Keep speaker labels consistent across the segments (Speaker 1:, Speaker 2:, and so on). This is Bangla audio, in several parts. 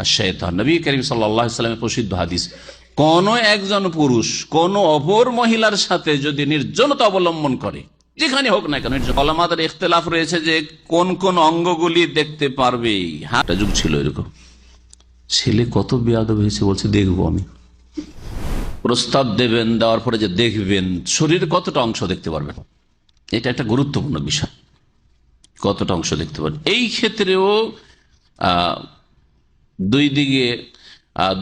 Speaker 1: আর শয়তান, নবী করিম সাল্লাল্লাহু আলাইহি ওয়াসাল্লামের প্রসিদ্ধ হাদিস, কোন একজন পুরুষ কোন অপর মহিলার সাথে যদি নির্জনতা অবলম্বন করে, যেখানে হোক না কেন, ওলামাদের ইখতিলাফ রয়েছে যে কোন কোন অঙ্গগুলি দেখতে পারবে। হ্যাঁ, একটা যুগ ছিল এরকম। ছেলে কত বেয়াদব হয়েছে, বলছে দেখবো আমি। প্রস্তাব দেবেন, দেওয়ার পরে যে দেখবেন শরীরে কতটা অংশ দেখতে পারবেন, এটা একটা গুরুত্বপূর্ণ বিষয়, কতটা অংশ দেখতে পারবেন। এই ক্ষেত্রেও দুই দিকে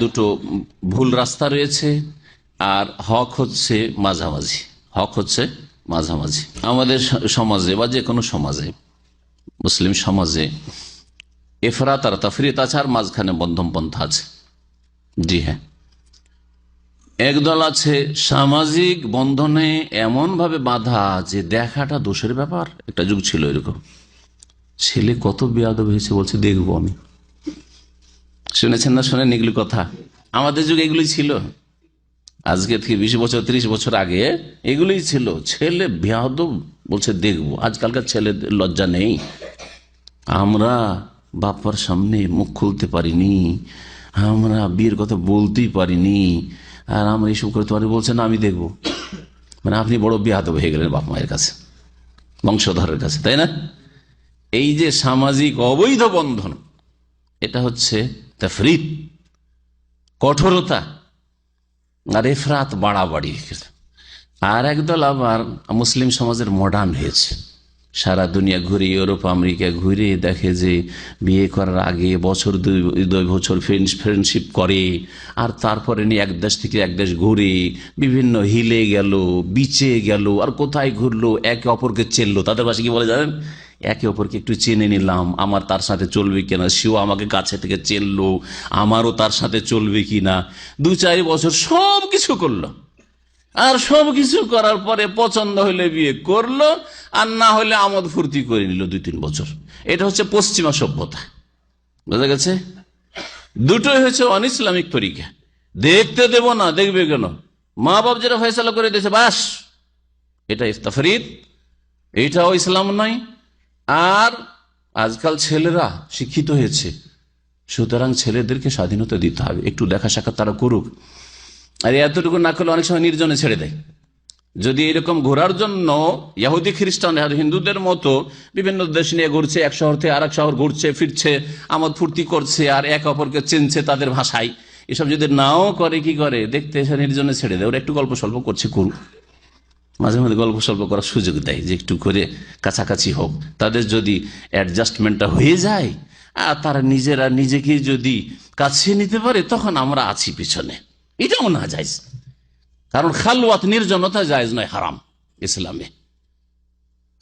Speaker 1: দুটো ভুল রাস্তা রয়েছে, আর হক হচ্ছে মাঝামাঝি। হক হচ্ছে মাঝামাঝি। আমাদের সমাজে বা যে কোনো সমাজে, মুসলিম সমাজে এফরাত আর তাফরিত আছে, আর মাঝখানে মধ্যম পন্থা আছে। জি হ্যাঁ, একদল আছে সামাজিক বন্ধনে এমন ভাবে বাঁধা যে দেখাটা দোষের ব্যাপার। একটা যুগ ছিল এরকম। ছেলে কত বেয়াদব হয়েছে, বলছে দেখবো আমি। শুনেছেন না শোনেন এগুলি কথা? আমাদের যুগে এগুলি ছিল, আজকে থেকে 20 বছর 30 বছর আগে এগুলোই ছিল। ছেলে বেয়াদব বলছে দেখবো। আজকালকার ছেলেদের লজ্জা নেই। আমরা বাপার সামনে মুখ খুলতে পারিনি, আমরা বিয়ের কথা বলতেই পারিনি, আর আমরা এইসব করতে পারি, বলছে না আমি দেখবো। মানে আপনি বড় বেয়াদব হয়ে গেলেন বাপ মায়ের কাছে, বংশধরের কাছে, তাই না? এই যে সামাজিক অবৈধ বন্ধন, এটা হচ্ছে তাফরিত, কঠোরতা, আর এফরাত, বাড়াবাড়ি। আর একদল আবার মুসলিম সমাজের মডার্ন হয়েছে, সারা দুনিয়া ঘুরে, ইউরোপ আমেরিকা ঘুরে দেখে যে বিয়ে করার আগে বছর 2 বছর ফ্রেন্ডশিপ করে, আর তারপরে নিয়ে এক দেশ থেকে এক দেশ ঘুরে, বিভিন্ন হিলে গেল, বিচে গেল, আর কোথায় ঘুরলো, একে অপরকে চেনলো। তাদের পাশে কি বলে জানেন? একে অপরকে একটু চেনে নিলাম, আমার তার সাথে চলবে কিনা, সেও আমাকে কাছে থেকে চেনলো, আমারও তার সাথে চলবে কিনা। 2-4 বছর সব কিছু করলো, আর সব কিছু করার পরে পছন্দ হলে বিয়ে করলো, আর না হলে আমোদ ফুর্তি করে নিল 2-3 বছর। এটা হচ্ছে পশ্চিমা সভ্যতা। বোঝা গেছে? দুটোই হচ্ছে অন ইসলামিক তরিকা। দেখতে দেব না, দেখবে কেন? মা বাপ যেটা ফয়সালা করে দিয়েছে, বাস, এটা তাফরিদ, এটাও ইসলাম নয়। আর আজকাল ছেলেরা শিক্ষিত হয়েছে, সুতরাং ছেলেদেরকে স্বাধীনতা দিতে হবে, একটু দেখা সাক্ষাৎ তারা করুক। আর এতটুকু না করলে অনেক সময় নির্জনে ছেড়ে দেয়। যদি এরকম ঘোরার জন্য ইহুদি খ্রিস্টান হিন্দুদের মতো বিভিন্ন দেশ নিয়ে ঘুরছে, এক শহর থেকে আরেক শহর ঘুরছে ফিরছে, আমোদ ফুর্তি করছে, আর একে অপরকে চিনছে তাদের ভাষায়, এসব যদি নাও করে, কি করে, দেখতে এসে নির্জনে ছেড়ে দেয়। ওরা একটু গল্প স্বল্প করছে, করুক, মাঝে মাঝে গল্প স্বল্প করার সুযোগ দেয়, যে একটু করে কাছাকাছি হোক। তাদের যদি অ্যাডজাস্টমেন্টটা হয়ে যায়, আর তারা নিজেরা নিজেকে যদি কাছে নিতে পারে, তখন আমরা আছি পিছনে। এটাও না জায়েজ, কারণ খালওয়াত, নির্জনতা জায়েজ নয়, হারাম ইসলামে।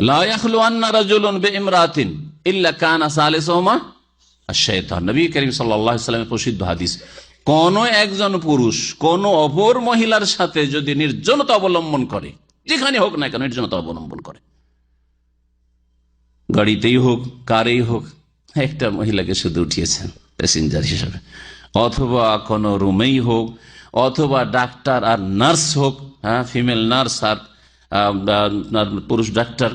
Speaker 1: লা ইয়াখলুয়ান্না রাজুলুন বিইমরাতিন ইল্লা কানা সালিসুহুমা আশ-শাইতান, নবী করিম সাল্লাল্লাহু আলাইহি ওয়াসাল্লামের প্রসিদ্ধ হাদিস। কোন একজন পুরুষ কোন অপর মহিলার সাথে যদি নির্জনতা অবলম্বন করে, যেখানে হোক না কেন নির্জনতা অবলম্বন করে, গাড়িতেই হোক, কারেই হোক, একটা মহিলাকে শুধু উঠিয়েছেন প্যাসেঞ্জার হিসেবে, অথবা কোনো রুমেই হোক, অথবা ডাক্তার আর নার্স হোক, হ্যাঁ, ফিমেল নার্স আর পুরুষ ডাক্তার,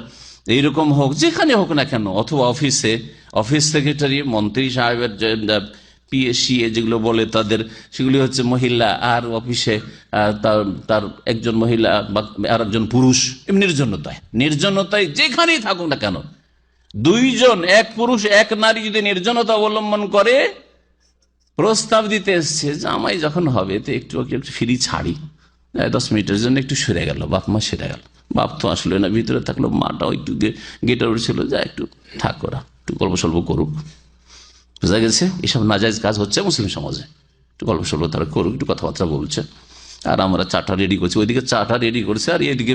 Speaker 1: এইরকম হোক, যেখানে হোক না কেন, অথবা অফিসে, অফিস সেক্রেটারি, মন্ত্রী সাহেবের পিএসসিএ যেগুলো বলে তাদের, সেগুলি হচ্ছে মহিলা, আর অফিসে তার একজন মহিলা বা আর একজন পুরুষ। নির্জনতায়, নির্জনতায় যেখানেই থাকুক না কেন, 2 জন, এক পুরুষ এক নারী যদি নির্জনতা অবলম্বন করে, প্রস্তাব দিতে এসছে, জামাই যখন হবে তো একটু ফ্রি ছাড়ি, 10 মিনিটের জন্য একটু সরে গেল, বাপ মা সেরে গেল, বাপ তো আসলো না, ভিতরে থাকলো, মাটাও একটু গেটে উঠছিল, যা একটু থাক, ওরা একটু গল্প স্বল্প করুক। বোঝা গেছে? এসব নাজায়েজ কাজ হচ্ছে মুসলিম সমাজে। একটু গল্প স্বল্প তারা করুক, একটু কথাবার্তা বলছে, আর আমরা চাটা রেডি করছি, ওইদিকে চাটা রেডি করছে, আর এদিকে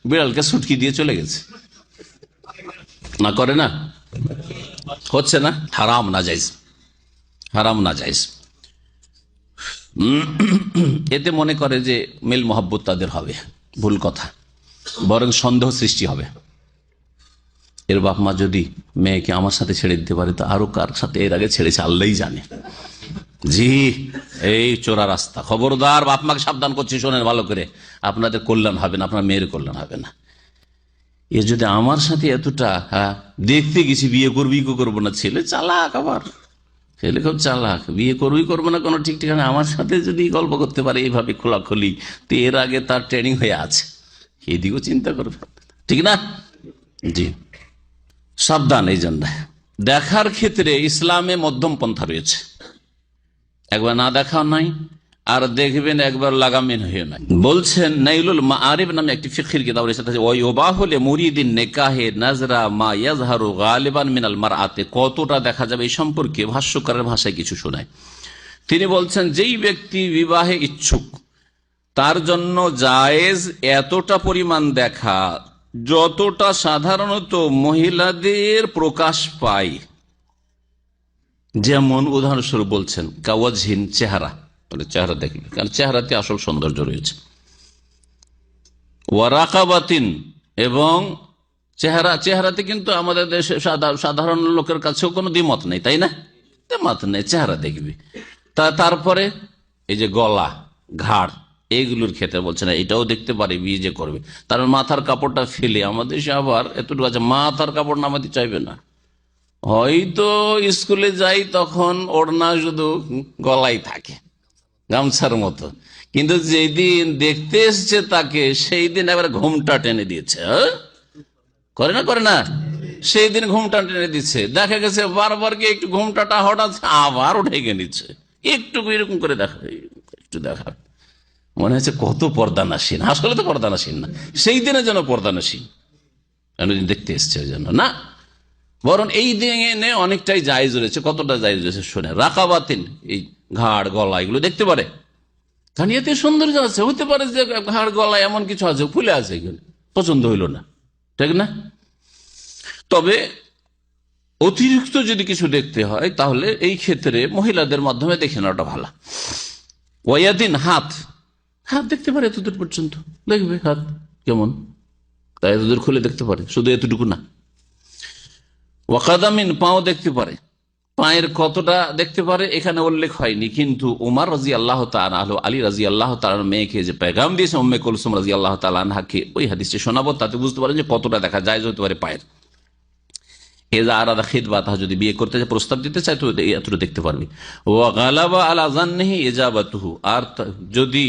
Speaker 1: বিড়ালকে সুটকি দিয়ে চলে গেছে। না করে না, হচ্ছে না, হারাম নাজায়েজ, হারাম নাজায়েজ। এতে মনে করে যে মেল মহব্বত তাদের হবে, ভুল কথা, বরং সন্দেহ সৃষ্টি হবে। এর বাপ মা যদি মেয়েকে আমার সাথে ছেড়ে দিতে পারে, তো আরো কার সাথে এর আগে ছেড়েছে আল্লাহই জানে। জি, এই চোরা রাস্তা, খবরদার, বাপ মাকে সাবধান করছি, শোনেন ভালো করে, আপনাদের কল্যাণ হবে না, আপনার মেয়ের কল্যাণ হবে না। এ যদি আমার সাথে এতটা দেখতে গেছি, বিয়ে করবি কি করবো না, ছেলে চালাক, আবার ছেলে খুব চালাক, বিয়ে করবই করবো না কোনো ঠিক ঠিকানা, আমার সাথে যদি গল্প করতে পারে এইভাবে খোলাখুলি, তো এর আগে তার ট্রেনিং হয়ে আছে, এদিকেও চিন্তা করবে, ঠিক না? জি, সাবধান। এই জন্য দেখার ক্ষেত্রে ইসলামে মধ্যম পন্থা রয়েছে, একবার না দেখাও নাই, আর দেখবেন একবার লাগামিন হয়ে নাই। বলছেন নাইলুল মাআরিফ নামে একটি ফিকহির কিতাব রয়েছে, ওই ওবাহুল মুরিদিন নিকাহে নাজরা মা ইয়াজহারু গালিবান মিনাল মারআতি, কতটা দেখা যাবে এই সম্পর্কে ভাষ্যকারের ভাষায় কিছু শোনায়। তিনি বলছেন যেই ব্যক্তি বিবাহে ইচ্ছুক তার জন্য জায়েজ এতটা পরিমাণ দেখা যতটা সাধারণত মহিলাদের প্রকাশ পায়। যেমন উদাহরণস্বরূপ বলছেন কাওয়াজহিন, চেহারা, চেহারা দেখবে, কারণ চেহারাতে আসল সৌন্দর্য রয়েছে। ওয়ারাকাবাতিন, এবং চেহারাতে কিন্তু আমাদের দেশে সাধারণ লোকের কাছেও কোনো দ্বিমত নেই, তাই না? দ্বিমত নেই, চেহারা দেখবি। তারপরে এই যে গলা, ঘাড়, এইগুলোর ক্ষেত্রে বলছে না, এটাও দেখতে পারে বিয়ে যে করবে। তার মাথার কাপড়টা ফেলে, আমাদের দেশে আবার এতটুকু আছে, মাথার কাপড় নামাতে চাইবে না। হয়তো স্কুলে যাই তখন ওড়না শুধু গলায় থাকে, গামছার মতো, কিন্তু যেদিন দেখতে এসছে তাকে সেই দিন একবার ঘুমটা টেনে দিয়েছে। করে না সেই দিন ঘুমটা টেনে দিচ্ছে। দেখা গেছে বারবার গিয়ে একটু ঘুমটাটা হঠাৎ আবার উঠে গিয়ে নিচ্ছে, একটু এরকম করে দেখা, একটু দেখা, মনে হচ্ছে কত পর্দানাসীন, আসলে তো পর্দানাসীন না, সেই দিনের জন্য পর্দানাসীন, দেখতে এসছে ওই জন্য না। বরং এই দিনে অনেকটাই জায়েজ রয়েছে। কতটা জায়েজ রয়েছে শোনে, রাকাবাতিন, এই ঘাড় গলা এগুলো দেখতে পারে, কারণ এতে সৌন্দর্য আছে। হতে পারে যে ঘাড় গলা এমন কিছু আছে ফুলে আছে, এগুলো পছন্দ হইল না, ঠিক না? তবে অতিরিক্ত যদি কিছু দেখতে হয় তাহলে এই ক্ষেত্রে মহিলাদের মাধ্যমে দেখে নেওয়াটা ভালো। ওয়াদিন, হাত দেখতে পারে এতদূর পর্যন্ত, দেখবে হাত কেমন, তাই এতদূর খুলে দেখতে পারে, শুধু এতটুকু না। ওয়াকাদামিন, পাও দেখতে পারে, পায়ের কতটা দেখতে পারে এখানে উল্লেখ হয়নি, কিন্তু উমর রাদিয়াল্লাহু তাআলা আনহু, আলী রাদিয়াল্লাহু তাআলার মেয়েকে যে পেগাম দিয়েছে উম্মে কুলসুম রাদিয়াল্লাহু তাআলা আনহাকে, ওই হাদিসটি শোনাবো, তাতে বুঝতে পারেন যে কতটা দেখা যায় হতে পারে পায়ের। এজা আরাদা খিতবাতা, যদি বিয়ে করতে চায়, প্রস্তাব দিতে চায়, তো এতটুকু দেখতে পারবি। ওয়া গালাবা আলা যান্নিহি ইজাবাতুহু, আর যদি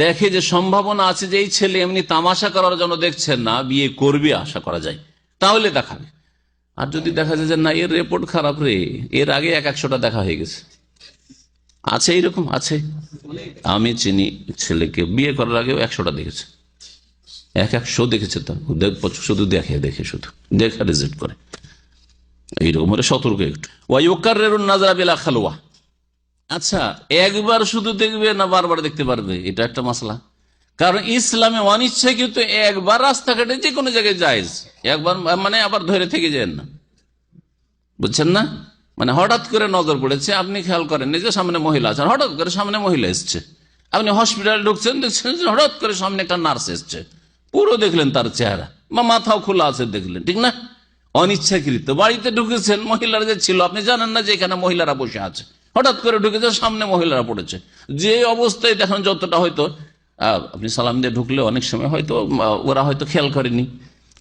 Speaker 1: দেখে যে সম্ভাবনা আছে যে এই ছেলে এমনি তামাশা করার জন্য দেখছেন না, বিয়ে করবে আশা করা যায়, তাহলে দেখাবে। আর যদি দেখা যায় যে না, এর রিপোর্ট খারাপ রে, এর আগে 100টা দেখা হয়ে গেছে, আছে এইরকম আছে, আমি চিনি ছেলেকে বিয়ে করার আগেও 100টা দেখেছে, 100 দেখেছে, তার শুধু দেখে শুধু দেখা রিজেক্ট করে, এইরকম হলে সতর্ক একটু। ওয়ায়ুকাররিরুন নাজরা বিলা খালওয়া, আচ্ছা একবার শুধু দেখবে না বারবার দেখতে পারবে, এটা একটা মাসলা। কারণ ইসলামে অনিচ্ছাকৃত একবার রাস্তাঘাটে যে কোনো জায়গায় জায়েজ, একবার মানে আবার ধরে থেকে যায় না, বুঝছেন না? মানে হঠাৎ করে নজর পড়েছে, আপনি খেয়াল করেন যে সামনে মহিলা আছেন, হঠাৎ করে সামনে মহিলা এসছে, আপনি হসপিটালে ঢুকছেন, দেখছেন হঠাৎ করে সামনে একটা নার্স এসছে, পুরো দেখলেন তার চেহারা বা মাথাও খোলা আছে দেখলেন, ঠিক না? অনিচ্ছাকৃত বাড়িতে ঢুকেছেন, মহিলারা যে ছিল আপনি জানেন না যে এখানে মহিলারা বসে আছে, হঠাৎ করে ঢুকেছে, সামনে মহিলারা পড়েছে, যে অবস্থায় দেখেন যতটা হয়তো আপনি সালাম দিয়ে ঢুকলে অনেক সময় হয়তো ওরা হয়তো খেয়াল করেনি,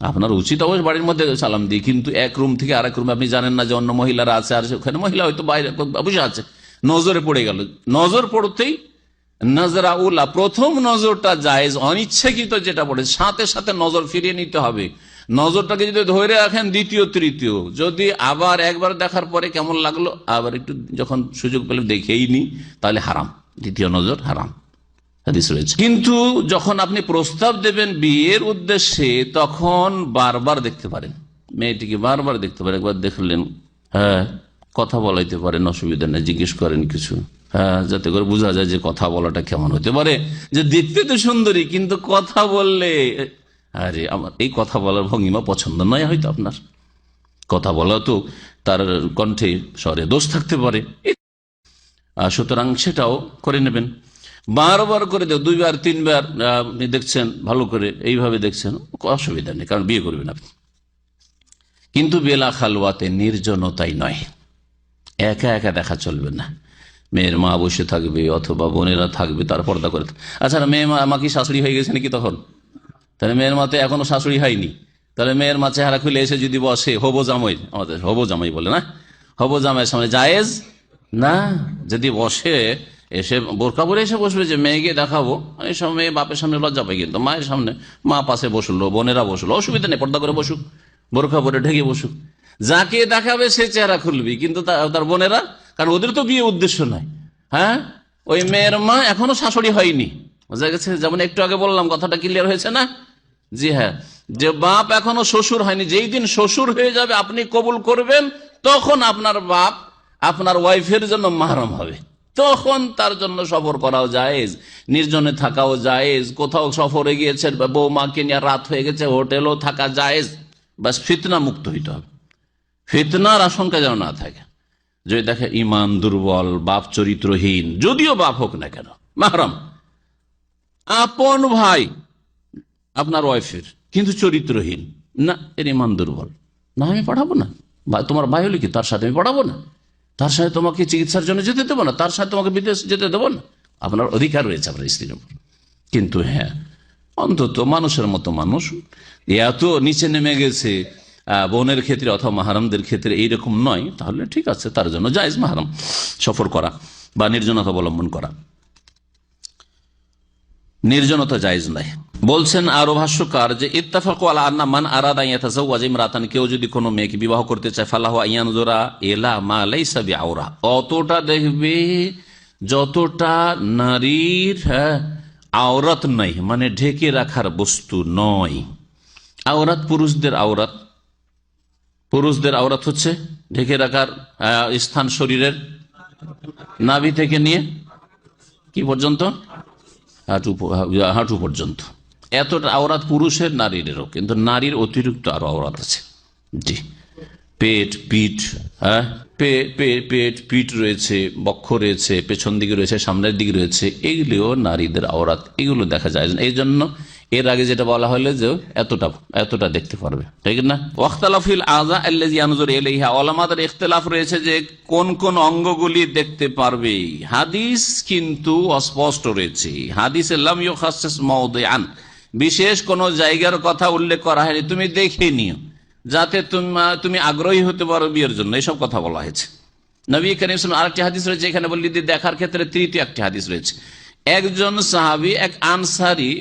Speaker 1: আপনার উচিত অবশ্য বাড়ির মধ্যে সালাম দিই, কিন্তু এক রুম থেকে আরেক রুমে আপনি জানেন না যে অন্য মহিলারা আছে, আর ওখানে মহিলা হয়তো বাইরে বসে আছে, নজরে পড়ে গেল, নজর পড়তেই নজরা উল্লাহ, প্রথম নজরটা জায়েজ, অনিচ্ছাকৃত যেটা পড়ে সাথে সাথে নজর ফিরিয়ে নিতে হবে। নজরটাকে যদি ধরে রাখেন দ্বিতীয় তৃতীয়, যদি আবার একবার দেখার পরে কেমন লাগলো আবার একটু যখন সুযোগ পেলে দেখেই নি, তাহলে হারাম, দ্বিতীয় নজর হারাম, হাদিস রয়েছে। কিন্তু যখন আপনি প্রস্তাব দেবেন বিয়ের উদ্দেশ্যে, তখন বারবার দেখতে পারেন, মেয়েটিকে বারবার দেখতে পারেন, একবার দেখলেন, হ্যাঁ কথা বলাইতে পারেন, অসুবিধা নেই, জিজ্ঞেস করেন কিছু, হ্যাঁ, যাতে করে বোঝা যায় যে কথা বলাটা কেমন হতে পারে, যে দেখতে তো সুন্দরী কিন্তু কথা বললে, আরে আমার এই কথা বলার ভঙ্গিমা পছন্দ নয়, হয়তো আপনার কথা বলা তো তার কণ্ঠে স্বরে দোষ থাকতে পারে, সুতরাং সেটাও করে নেবেন। বারবার করে 2বার 3বার আপনি দেখছেন, ভালো করে এইভাবে দেখছেন, অসুবিধা নেই, কারণ বিয়ে করবেন আপনি। কিন্তু বেলা খালওয়াতে, নির্জনতাই নয়, একা একা দেখা চলবে না, মেয়ের মা বসে থাকবে অথবা বোনেরা থাকবে, তার পর্দা করে। আচ্ছা মেয়ে মা কি শাশুড়ি হয়ে গেছে নাকি তখন? তাহলে মেয়ের মা তো এখনো শাশুড়ি হয়নি, তাহলে মেয়ের মা চেহারা খুলে এসে যদি বসে, হবো জামাই, আমাদের হবো জামাই বলে না, হবু জামাইয়ের সামনে জায়েজ না। যদি বসে এসে বোরকা পরে এসে বসবে যে মেয়েকে দেখাবো, এই সময় মেয়ে বাপের সামনে লজ্জা পায়, কিন্তু মায়ের সামনে মা পাশে বসলো, বোনেরা বসলো, অসুবিধা নেই, পর্দা করে বসুক, বোরকা পরে ঢেকে বসুক। যাকে দেখাবে সে চেহারা খুলবি, কিন্তু তার বোনেরা, কারণ ওদের তো বিয়ে উদ্দেশ্য নয়। হ্যাঁ, ওই মেয়ের মা এখনো শাশুড়ি হয়নি, বোঝা গেছে? যেমন একটু আগে বললাম, কথাটা ক্লিয়ার হয়েছে না? জি হ্যাঁ, যে বাপ এখনো শ্বশুর হয়নি, যেই দিন শ্বশুর হয়ে যাবে আপনি কবুল করবেন, তখন আপনার বাপ আপনার ওয়াইফের জন্য মাহরম হবে, তখন তার জন্য সফর করাও জায়েজ, নির্জনে থাকাও জায়েজ, কোথাও সফরে গিয়েছেন বৌমাকে নিয়ে রাত হয়ে গেছে, হোটেলও থাকা জায়েজ। বাস ফিতনা মুক্ত হইতে হবে, ফিতনার আশঙ্কা যেন না থাকে। যদি দেখে ইমান দুর্বল, বাপ চরিত্রহীন, যদিও বাপ হোক না কেন, মাহরম আপন ভাই আপনার ওয়াইফের, কিন্তু চরিত্রহীন, না এর ইমান দুর্বল, না আমি পড়াবো না। তোমার ভাই হলে কি তার সাথে আমি পড়াবো না? তার সাথে তোমাকে চিকিৎসার জন্য যেতে দেবো না? তার সাথে তোমাকে বিদেশ যেতে দেবো না? আপনার অধিকার রয়েছে আপনার স্ত্রীর উপর। কিন্তু হ্যাঁ, অন্তত মানুষের মতো মানুষ এত নিচে নেমে গেছে বোনের ক্ষেত্রে অথবা মাহারামদের ক্ষেত্রে এইরকম নয়, তাহলে ঠিক আছে, তার জন্য জায়েজ মাহারাম সফর করা বা নির্জনতা অবলম্বন করা। নির্জনতা জায়েজ নাই। বলছেন আরো ভাষ্যকার যে ইত্তাফাকু আলা আন্না মান আরাদা ইয়াতাজাওয়াজ ইমরাতান, কেউ যদি কোনো মেয়েকে বিবাহ করতে চায়, ফালাহু আইয়ানজুরা ইলা মা লাইসা বিআওরা, অতটা দেখবে যতটা নারীর আওরাত নাই, মানে ঢেকে রাখার বস্তু নয়। আওরাত পুরুষদের আওরাত, পুরুষদের আওরাত হচ্ছে ঢেকে রাখার স্থান শরীরের নাভি থেকে নিয়ে কি পর্যন্ত, হাঁটু পর্যন্ত, এতটা আওরাত পুরুষের, নারীরও, কিন্তু নারীর অতিরিক্ত আরো আওরাত আছে। জি, পেট, পিঠ, হ্যাঁ পেট পিঠ রয়েছে, বক্ষ রয়েছে, পেছন দিকে রয়েছে, সামনের দিকে রয়েছে, এগুলিও নারীদের আওরাত, এগুলো দেখা যায় না। এই জন্য এর আগে যেটা বলা হলো যে এতটা দেখতে পারবে, ঠিক না? ওয়াখতালাফিল আযা আল্লাযী ইয়ানজুরু ইলাইহা, ওলামাদের ইখতিলাফ রয়েছে যে কোন কোন অঙ্গগুলি দেখতে পারবে। হাদিস কিন্তু অস্পষ্ট রয়েছে, হাদিসে লাম ইউখাসসিস মাওদিআন, বিশেষ কোন জায়গার কথা উল্লেখ করা হয়নি, তুমি দেখে নিও যাতে তুমি আগ্রহী হতে পারো বিয়ের জন্য, এইসব কথা বলা হয়েছে। নবী করিম সাল্লাল্লাহু আলাইহি ওয়াসাল্লাম আরেকটি হাদিস রয়েছে, এখানে বললি দেখার ক্ষেত্রে তৃতীয় একটি হাদিস রয়েছে। একজন সাহাবী এক আনসারী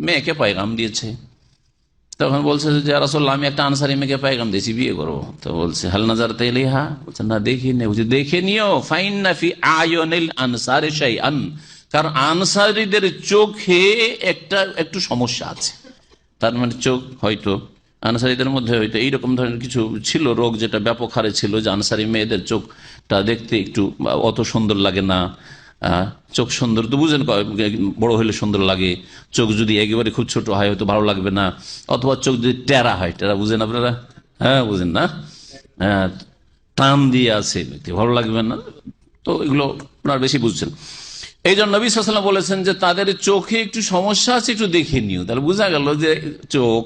Speaker 1: মেয়েকে পয়গাম দিয়েছে, তখন বলছে যে ইয়া রাসূলুল্লাহ, আমি একটা আনসারী মেয়েকে পয়গাম দিয়েছি, বিয়ে করবো। তো বলছে হাল নাযারতা ইলাইহা, বলছে না দেখি নে। বলছে দেখে নিও, ফাইন্না ফি আয়ুনিল আনসারি শাইআন, কারণ আনসারীদের চোখে একটু সমস্যা আছে। তার মানে চোখ হয়তো আনসারীদের মধ্যে হয়তো এইরকম ধরনের কিছু ছিল, রোগ যেটা ব্যাপক হারে ছিল, যে আনসারী মেয়েদের চোখটা দেখতে একটু অত সুন্দর লাগে না। চোখ সুন্দর তো বুঝেন, বড় হলে সুন্দর লাগে, চোখ যদি একেবারে খুব ছোট হয় হয়তো ভালো লাগবে না, অথবা চোখ যদি টেরা হয়, টেরা বুঝেন আপনারা? হ্যাঁ বুঝেন না? হ্যাঁ, টান দিয়ে আছে, ভালো লাগবে না, তো এগুলো আপনারা বেশি বুঝছেন। এই জন্য নবী সাল্লাল্লাহু আলাইহি ওয়াসাল্লাম বলেছেন যে তাদের চোখে একটু সমস্যা আছে, একটু দেখে নিও। তাহলে বোঝা গেল যে চোখ,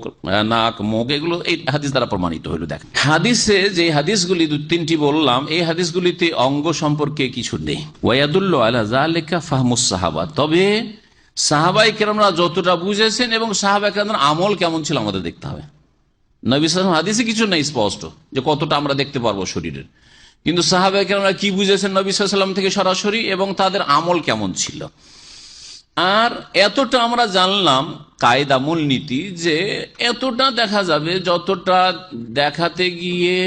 Speaker 1: নাক, মুখ, এগুলো এই হাদিস দ্বারা প্রমাণিত হইল। দেখ, হাদিসে যে হাদিসগুলি তিনটি বললাম, এই হাদিসগুলিতে অঙ্গ সম্পর্কে কিছু নেই। ওয়ায়াদুল্লু আলা যালিকা ফাহমুস সাহাবা, তবে সাহাবায়ে কেরামরা যতটা বুঝেছেন এবং সাহাবায়ে কেরামদের আমল কেমন ছিল আমাদের দেখতে হবে। নবী সাল্লাল্লাহু আলাইহি ওয়াসাল্লাম হাদিসে কিছু নেই স্পষ্ট যে কতটা আমরা দেখতে পারবো শরীরের, কিন্তু সাহাবায়ে কেরামরা কি বুঝেছেন নবী সাল্লাল্লাহু আলাইহি ওয়াসাল্লাম থেকে সরাসরি, এবং তাদের আমল কেমন ছিল। আর এতটা আমরা জানলাম কায়দা, মূলনীতি, যে এতটা দেখা যাবে যতটা দেখাতে গিয়ে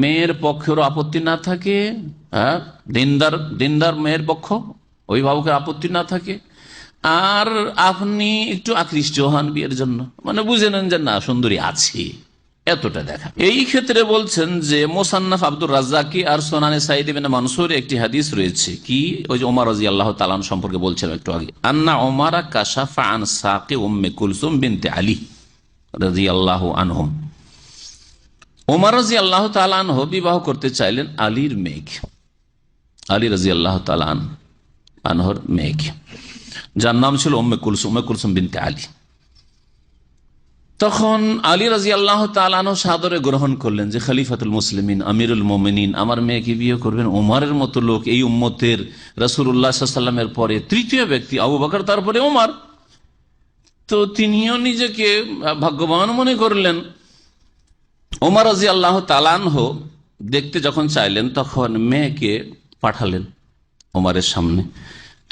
Speaker 1: মেয়ের পক্ষেরও আপত্তি না থাকে, দিনদার মেয়ের পক্ষ, অভিভাবকের আপত্তি না থাকে, আর আপনি একটু আকৃষ্ট হন বিয়ের জন্য, মানে বুঝে নেন যে না সুন্দরী আছে, এতটা দেখা। এই ক্ষেত্রে বলছেন যে মুসান্নাফ আব্দুর রাজ্জাকি আর সুনানে সাঈদ ইবনে মানসুর একটি হাদিস রয়েছে, কি ওই যে ওমর রাদিয়াল্লাহু তাআলা আনহু সম্পর্কে বলছিলাম একটু আগে, আন্না ওমরা কাশাফা আন সাকি উম্মে কুলসুম বিনতে আলী রাদিয়াল্লাহু আনহুম, ওমর রাদিয়াল্লাহু তাআলা আনহু বিবাহ করতে চাইলেন আলীর মেয়েকে, আলী রাদিয়াল্লাহু তাআলা আনহুর মেয়েকে, যার নাম ছিল উম্মে কুলসুম বিনতে আলী। তখন আলী রাদিয়াল্লাহু তাআলা আনহু সাদরে গ্রহণ করলেন যে খলিফাতুল মুসলিমিন, আমিরুল মুমিনিন, আমার মেয়েকে বিয়ে করবেন ওমরের মতো লোক, এই উম্মতের রাসূলুল্লাহ সাল্লাল্লাহু আলাইহি ওয়াসাল্লামের পরে তৃতীয় ব্যক্তি আবু বকর, তারপরে ওমর। তো তিনিও নিজেকে ভাগ্যবান মনে করলেন। ওমর রাদিয়াল্লাহু তাআলা আনহু দেখতে যখন চাইলেন তখন মেয়েকে পাঠালেন ওমরের সামনে।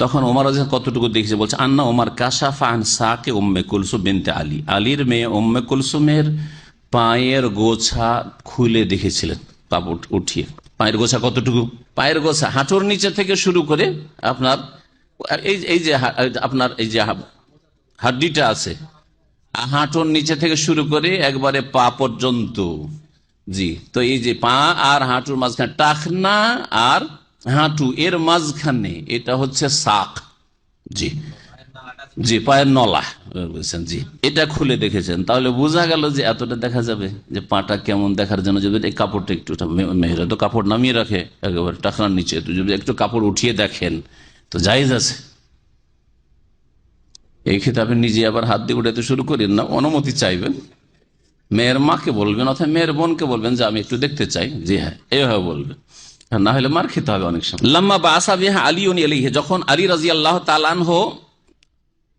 Speaker 1: তখন ওমর কতটুকু দেখেছে বলছে, আন্না ওমর কাশাফা আন সাকে উম্মে কুলসুম বিনতে আলী, আলীর মেয়ে উম্মে কুলসুমের পায়ের গোছা খুলে দেখেছিলেন, কাপড় উঠিয়ে। পায়ের গোছা কতটুকু? পায়ের গোছা হাঁটুর নিচে থেকে শুরু করে আপনার এই যে আপনার এই যে হাড্ডিটা আছে, হাঁটুর নিচে থেকে শুরু করে একবারে পা পর্যন্ত। জি, তো এই যে পা আর হাঁটুর মাঝখানে, টাকনা আর হাঁটু এর মাঝখানে, এটা হচ্ছে সাক। জি জি, পায়ের নলা বলছেন। জি, এটা খুলে দেখেছেন। তাহলে বোঝা গেল যে এতটা দেখা যাবে, যে পাটা কেমন দেখার জন্য যদি এই কাপড়টা একটু, মেয়েরা তো কাপড় নামিয়ে রাখে একেবারে টাকনার নিচে, তো যদি একটু কাপড় উঠিয়ে দেখেন তো জায়েজ আছে। এই ক্ষেত্রে আপনি নিজে আবার হাত দিয়ে উঠাতে শুরু করেন না, অনুমতি চাইবেন, মেয়ের মাকে বলবেন অথবা মেয়ের বোনকে বলবেন যে আমি একটু দেখতে চাই। জি হ্যাঁ, এইভাবে বলবেন, না হলে মার খেতে হবে অনেক সময়। লাম্মা বাসা বিহা আলী আলাইহি, যখন আলী রাদিয়াল্লাহু তাআলা আনহু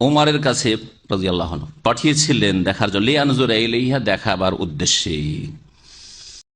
Speaker 1: ওমরের কাছে রাদিয়াল্লাহু আনহু পাঠিয়েছিলেন দেখার জন্য, লিয়ানজুরা ইলাইহা, দেখাবার উদ্দেশ্যে।